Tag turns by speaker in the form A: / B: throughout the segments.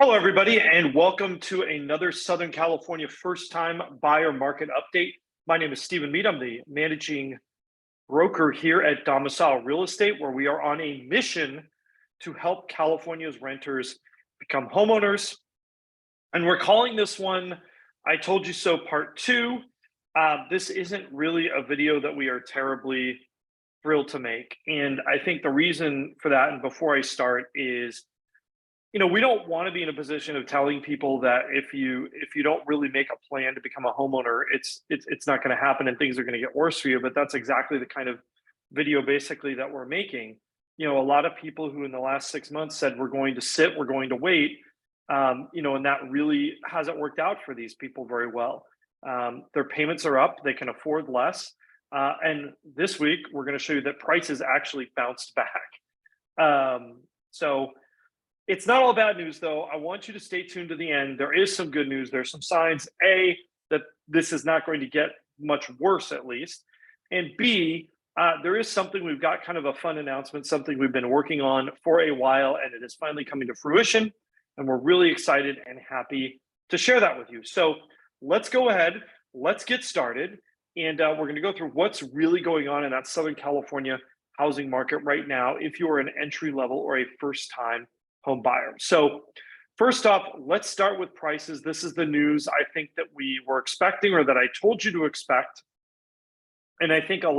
A: Hello, everybody, and welcome to another Southern California first-time buyer market update. My name is Stephen Meade. I'm the managing broker here at Domicile Real Estate, where we are on a mission to help California's renters become homeowners. And we're calling this one, I Told You So Part 2. This isn't really a video that we are terribly thrilled to make. And I think the reason for that, and before I start, is we don't want to be in a position of telling people that if you don't really make a plan to become a homeowner, it's not going to happen and things are going to get worse for you. But that's exactly the kind of video basically that we're making. A lot of people who in the last 6 months said we're going to sit, we're going to wait, and that really hasn't worked out for these people very well. Their payments are up, they can afford less. And this week, we're going to show you that prices actually bounced back. So it's not all bad news, though. I want you to stay tuned to the end. There is some good news. There's some signs, A, that this is not going to get much worse, at least. And B, there is something, we've got kind of a fun announcement, something we've been working on for a while, and it is finally coming to fruition. And we're really excited and happy to share that with you. So let's go ahead. Let's get started. And we're going to go through what's really going on in that Southern California housing market right now, if you are an entry level or a first-time home buyer. So first off, let's start with prices. This is the news I think that we were expecting, or that I told you to expect. And I think a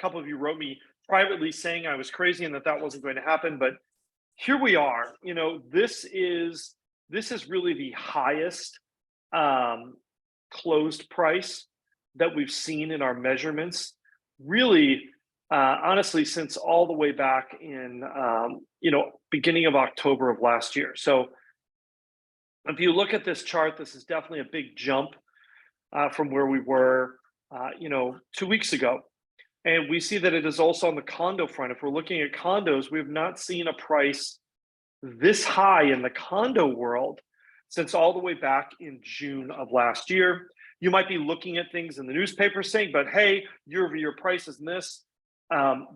A: couple of you wrote me privately saying I was crazy and that wasn't going to happen. But here we are. This is really the highest closed price that we've seen in our measurements, really, honestly, since all the way back in, beginning of October of last year. So if you look at this chart, this is definitely a big jump from where we were, 2 weeks ago. And we see that it is also on the condo front. If we're looking at condos, we have not seen a price this high in the condo world since all the way back in June of last year. You might be looking at things in the newspaper saying, but hey, year-over-year prices and this.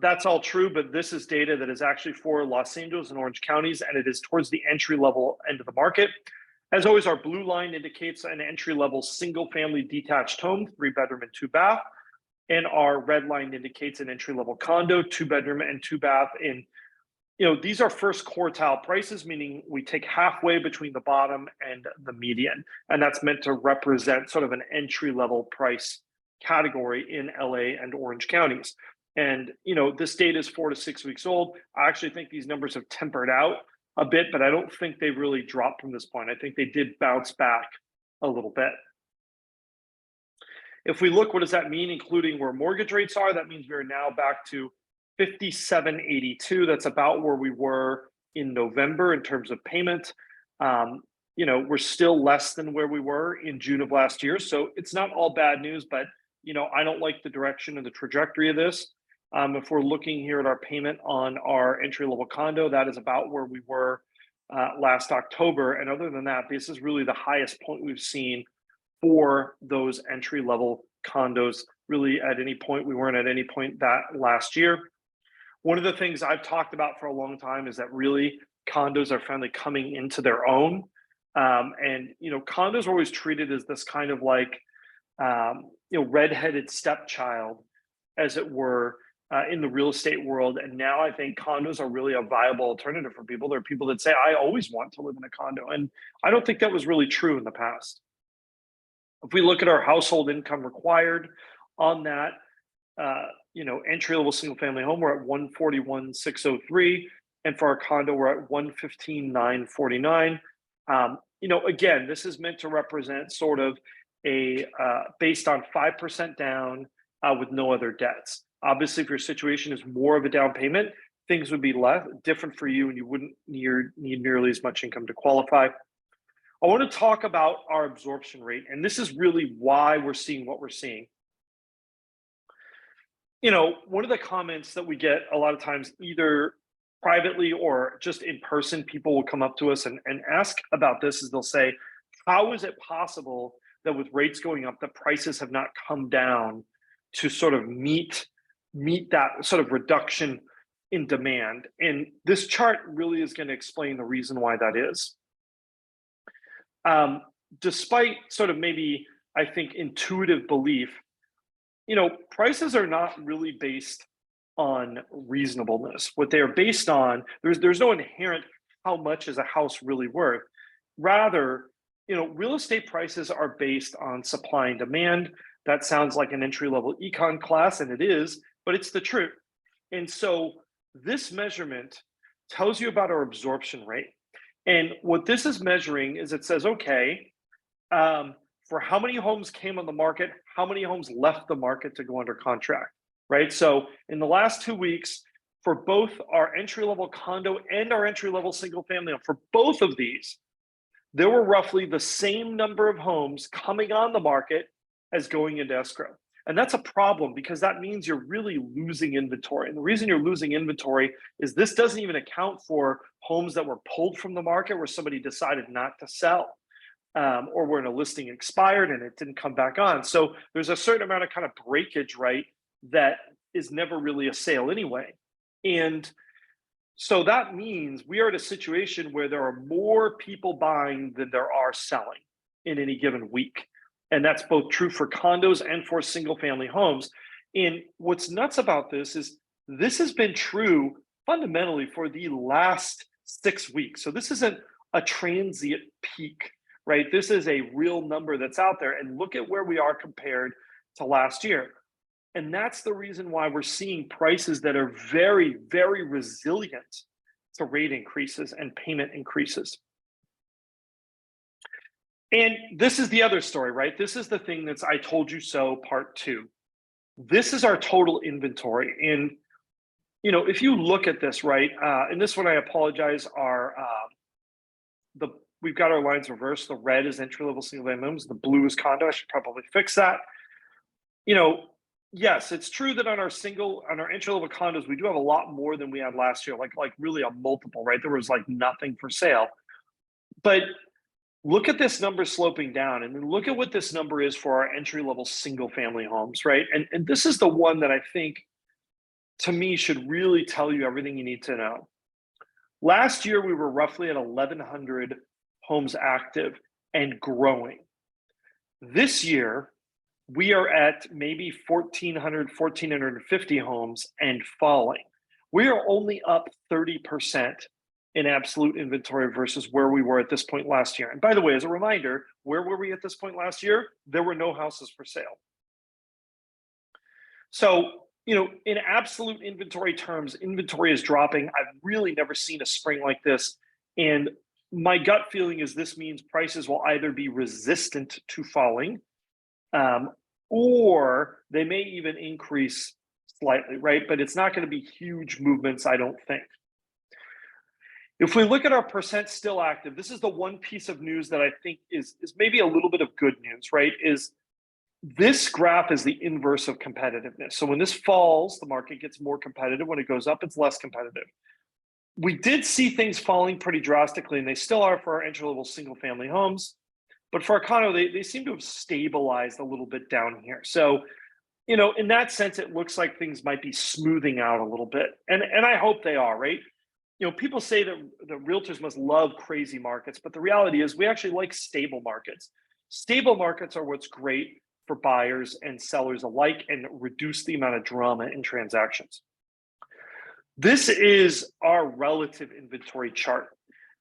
A: That's all true, but this is data that is actually for Los Angeles and Orange counties, and it is towards the entry-level end of the market. As always, our blue line indicates an entry-level single-family detached home, 3-bedroom and 2-bath, and our red line indicates an entry-level condo, 2-bedroom and 2-bath. And these are first quartile prices, meaning we take halfway between the bottom and the median, and that's meant to represent sort of an entry-level price category in LA and Orange counties. And, this data is 4 to 6 weeks old. I actually think these numbers have tempered out a bit, but I don't think they've really dropped from this point. I think they did bounce back a little bit. If we look, what does that mean, including where mortgage rates are? That means we're now back to 57.82. That's about where we were in November in terms of payment. We're still less than where we were in June of last year. So it's not all bad news, but I don't like the direction and the trajectory of this. If we're looking here at our payment on our entry-level condo, that is about where we were last October. And other than that, this is really the highest point we've seen for those entry-level condos. Really, at any point, we weren't at any point that last year. One of the things I've talked about for a long time is that really condos are finally coming into their own. And condos are always treated as this kind of like, redheaded stepchild, as it were, in the real estate world. And now I think condos are really a viable alternative for people. There are people that say, I always want to live in a condo. And I don't think that was really true in the past. If we look at our household income required on that, entry-level single-family home, we're at 141,603. And for our condo, we're at 115,949. Again, this is meant to represent sort of a based on 5% down with no other debts. Obviously, if your situation is more of a down payment, things would be different for you, and you wouldn't need nearly as much income to qualify. I want to talk about our absorption rate, and this is really why we're seeing what we're seeing. One of the comments that we get a lot of times, either privately or just in person, people will come up to us and ask about this, is they'll say, how is it possible that with rates going up, the prices have not come down to sort of meet that sort of reduction in demand? And this chart really is going to explain the reason why that is. Despite sort of maybe, I think, intuitive belief, prices are not really based on reasonableness. What they are based on, there's no inherent how much is a house really worth. Rather, real estate prices are based on supply and demand. That sounds like an entry-level econ class, and it is, but it's the truth. And so this measurement tells you about our absorption rate. And what this is measuring is it says, okay, for how many homes came on the market, how many homes left the market to go under contract, right? So in the last 2 weeks, for both our entry-level condo and our entry-level single family, for both of these, there were roughly the same number of homes coming on the market as going into escrow. And that's a problem because that means you're really losing inventory. And the reason you're losing inventory is this doesn't even account for homes that were pulled from the market where somebody decided not to sell, or where a listing expired and it didn't come back on. So there's a certain amount of kind of breakage, right, that is never really a sale anyway. And so that means we are at a situation where there are more people buying than there are selling in any given week. And that's both true for condos and for single family homes. And what's nuts about this is this has been true fundamentally for the last 6 weeks. So this isn't a transient peak, right? This is a real number that's out there. And look at where we are compared to last year. And that's the reason why we're seeing prices that are very, very resilient to rate increases and payment increases. And this is the other story, right? This is the thing that's I told you so part 2. This is our total inventory. And, if you look at this, right, and this one, I apologize, we've got our lines reversed. The red is entry-level single-family homes. The blue is condo. I should probably fix that. Yes, it's true that on our entry-level condos, we do have a lot more than we had last year, like really a multiple, right? There was like nothing for sale. But look at this number sloping down, and then look at what this number is for our entry-level single-family homes, right? And this is the one that I think, to me, should really tell you everything you need to know. Last year, we were roughly at 1,100 homes active and growing. This year, we are at maybe 1,400, 1,450 homes and falling. We are only up 30% in absolute inventory versus where we were at this point last year. And by the way, as a reminder, where were we at this point last year? There were no houses for sale. So, in absolute inventory terms, inventory is dropping. I've really never seen a spring like this. And my gut feeling is this means prices will either be resistant to falling, or they may even increase slightly, right? But it's not going to be huge movements, I don't think. If we look at our percent still active, this is the one piece of news that I think is maybe a little bit of good news, right? Is this graph is the inverse of competitiveness. So when this falls, the market gets more competitive. When it goes up, it's less competitive. We did see things falling pretty drastically, and they still are for our entry-level single-family homes. But for our condo, they seem to have stabilized a little bit down here. So, in that sense, it looks like things might be smoothing out a little bit. And I hope they are, right? People say that the realtors must love crazy markets, but the reality is we actually like stable markets. Stable markets are what's great for buyers and sellers alike and reduce the amount of drama in transactions. This is our relative inventory chart.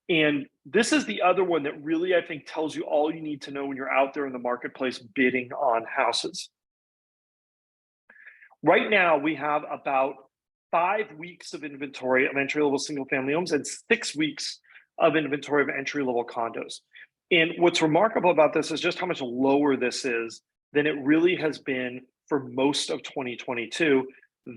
A: And this is the other one that really, I think, tells you all you need to know when you're out there in the marketplace bidding on houses. Right now, we have about 5 weeks of inventory of entry-level single-family homes and 6 weeks of inventory of entry-level condos. And what's remarkable about this is just how much lower this is than it really has been for most of 2022.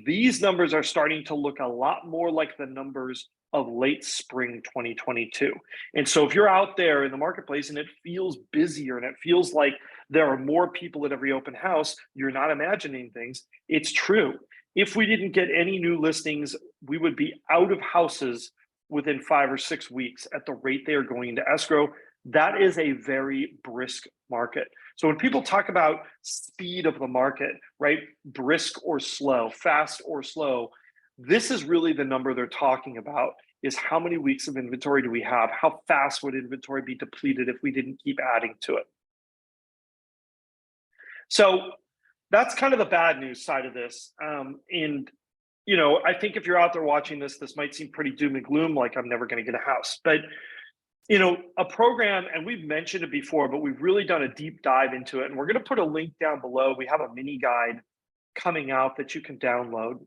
A: These numbers are starting to look a lot more like the numbers of late spring 2022. And so if you're out there in the marketplace and it feels busier and it feels like there are more people at every open house, you're not imagining things. It's true. If we didn't get any new listings, we would be out of houses within 5 or 6 weeks at the rate they are going into escrow. That is a very brisk market. So when people talk about speed of the market, right, brisk or slow, fast or slow, this is really the number they're talking about, is how many weeks of inventory do we have? How fast would inventory be depleted if we didn't keep adding to it? So that's kind of the bad news side of this. And I think if you're out there watching this, this might seem pretty doom and gloom, like I'm never going to get a house. But a program, and we've mentioned it before, but we've really done a deep dive into it. And we're going to put a link down below. We have a mini guide coming out that you can download.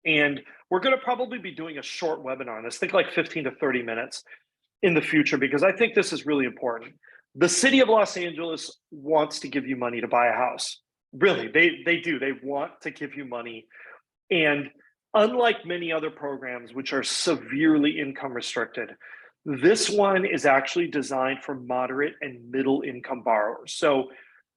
A: And we're going to probably be doing a short webinar on this, think like 15 to 30 minutes in the future, because I think this is really important. The city of Los Angeles wants to give you money to buy a house. Really, they do. They want to give you money. And unlike many other programs, which are severely income restricted, this one is actually designed for moderate and middle income borrowers. So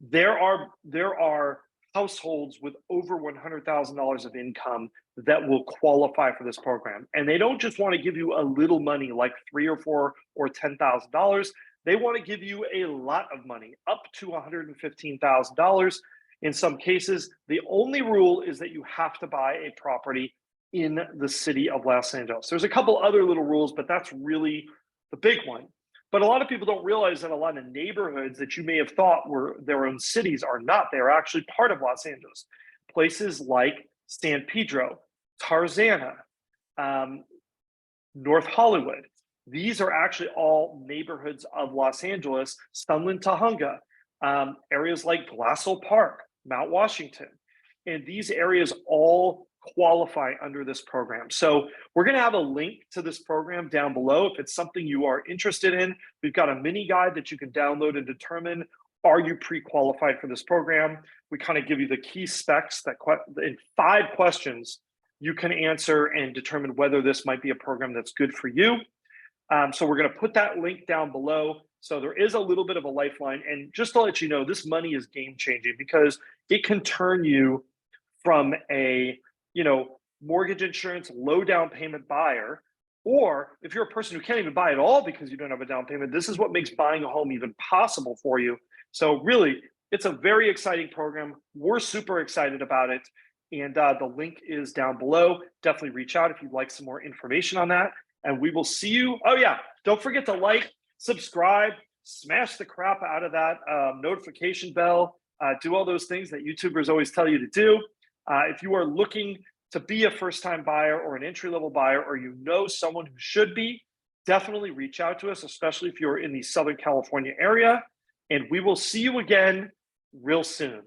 A: there are households with over $100,000 of income that will qualify for this program. And they don't just want to give you a little money like $3,000 or $4,000 or $10,000. They want to give you a lot of money, up to $115,000. In some cases, the only rule is that you have to buy a property in the city of Los Angeles. There's a couple other little rules, but that's really the big one. But a lot of people don't realize that a lot of neighborhoods that you may have thought were their own cities are not. They're actually part of Los Angeles. Places like San Pedro, Tarzana, North Hollywood. These are actually all neighborhoods of Los Angeles. Sunland, Tahunga, areas like Glassell Park, Mount Washington. And these areas all qualify under this program. So we're going to have a link to this program down below. If it's something you are interested in, we've got a mini guide that you can download and determine, are you pre-qualified for this program? We kind of give you the key specs that in 5 questions you can answer and determine whether this might be a program that's good for you. So we're going to put that link down below. So there is a little bit of a lifeline. And just to let you know, this money is game changing because it can turn you from a mortgage insurance, low down payment buyer, or if you're a person who can't even buy at all because you don't have a down payment, this is what makes buying a home even possible for you. So really, it's a very exciting program. We're super excited about it. And the link is down below. Definitely reach out if you'd like some more information on that. And we will see you. Oh yeah, don't forget to like, subscribe, smash the crap out of that notification bell, do all those things that YouTubers always tell you to do. If you are looking to be a first-time buyer or an entry-level buyer, or you know someone who should be, definitely reach out to us, especially if you're in the Southern California area. And we will see you again real soon.